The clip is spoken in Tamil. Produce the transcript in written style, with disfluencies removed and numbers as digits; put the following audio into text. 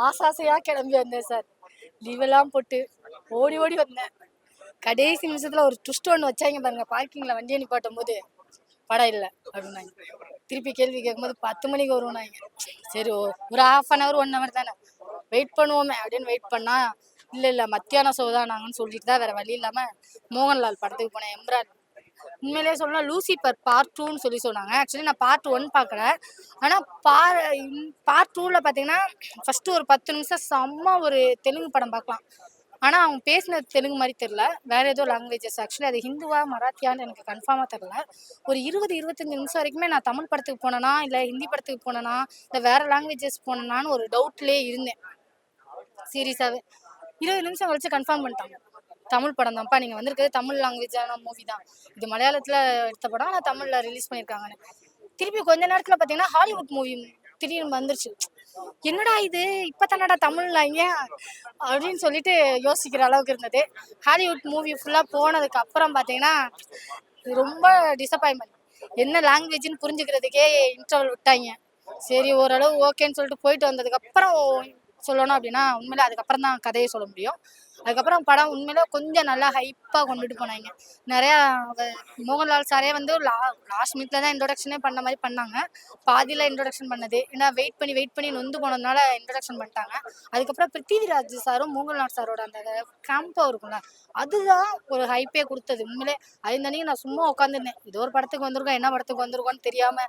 ஆசையா கிளம்பி வந்தேன் சார். லீவெல்லாம் போட்டு ஓடி ஓடி வந்தேன். கடைசி நிமிஷத்துல ஒரு ட்விஸ்ட் ஒன்று வச்சாங்க பாருங்க. பார்க்கிங்ல வண்டியை நிப்பாட்டும் போது படம் இல்லை அப்படின்னாங்க. திருப்பி கேள்வி கேட்கும்போது 10 மணிக்கு வருவோம்னாங்க. சரி ஒரு ½ hour 1 hour தானே வெயிட் பண்ணுவோமே அப்படின்னு வெயிட் பண்ணா இல்லை மத்தியானம் ஷோ தான் நாங்கன்னு சொல்லிட்டு தான் வேற வழி இல்லாம மோகன்லால் படத்துக்கு போனேன். எம்ரான். உண்மையிலேயே சொல்லலாம் லூசிபர் பார்ட் 2ன்னு சொல்லி சொன்னாங்க. ஆக்சுவலி நான் பார்ட் 1 பார்க்கல. ஆனால் பார்ட் 2ல பார்த்தீங்கன்னா ஃபர்ஸ்ட் ஒரு 10 நிமிஷம் செம்ம ஒரு தெலுங்கு படம் பார்க்கலாம். ஆனால் அவங்க பேசினது தெலுங்கு மாதிரி தெரில, வேற ஏதோ லாங்குவேஜஸ். ஆக்சுவலி அது ஹிந்துவா மராத்தியான்னு எனக்கு கன்ஃபார்மாக தெரில. ஒரு 20-25 நிமிஷம் வரைக்குமே நான் தமிழ் படத்துக்கு போனேனா இல்லை ஹிந்தி படத்துக்கு போனேனா இல்லை வேற லாங்குவேஜஸ் போனேனான்னு ஒரு டவுட்லேயே இருந்தேன். சீரியஸாகவே 20 நிமிஷம் கழிச்சு கன்ஃபார்ம் பண்ணிட்டாங்க, தமிழ் படம் தான்ப்பா, நீங்கள் வந்திருக்கிறது தமிழ் லாங்குவேஜான மூவி தான், இது மலையாளத்தில் எடுத்த படம் ஆனால் தமிழில் ரிலீஸ் பண்ணியிருக்காங்கன்னு. திருப்பி கொஞ்ச நேரத்தில் பார்த்தீங்கன்னா ஹாலிவுட் மூவி திடீர்னு வந்துருச்சு. என்னடா இது இப்போ தானடா தமிழ்லாங்க அப்படின்னு சொல்லிட்டு யோசிக்கிற அளவுக்கு இருந்தது. ஹாலிவுட் மூவி ஃபுல்லாக போனதுக்கு அப்புறம் பார்த்தீங்கன்னா ரொம்ப டிசப்பாயின்மெண்ட். என்ன லாங்குவேஜ்னு புரிஞ்சுக்கிறதுக்கே இன்டர்வல் விட்டாங்க. சரி ஓரளவு ஓகேன்னு சொல்லிட்டு போயிட்டு வந்ததுக்கப்புறம் சொல்லணும் அப்படின்னா உண்மையிலே அதுக்கப்புறம் தான் கதையை சொல்ல முடியும். அதுக்கப்புறம் படம் உண்மையிலே கொஞ்சம் நல்லா ஹைப்பாக கொண்டுட்டு போனாங்க. நிறையா மோகன்லால் சாரே வந்து லாஸ்ட் மினிட்ல தான் இன்ட்ரோடக்ஷனே பண்ண மாதிரி பண்ணாங்க. பாதியில் இன்ட்ரோடக்ஷன் பண்ணது ஏன்னா வெயிட் பண்ணி நொந்து போனதுனால இன்ட்ரோடக்ஷன் பண்ணிட்டாங்க. அதுக்கப்புறம் பிருத்திவிராஜ் சாரும் மோகன்லால் சாரோட அந்த கேம்போ இருக்கும்ல, அதுதான் ஒரு ஹைப்பே கொடுத்தது. உண்மையிலே அது தனியாக நான் சும்மா உட்காந்துருந்தேன். ஏதோ ஒரு படத்துக்கு வந்திருக்கோம், என்ன படத்துக்கு வந்திருக்கோன்னு தெரியாமல்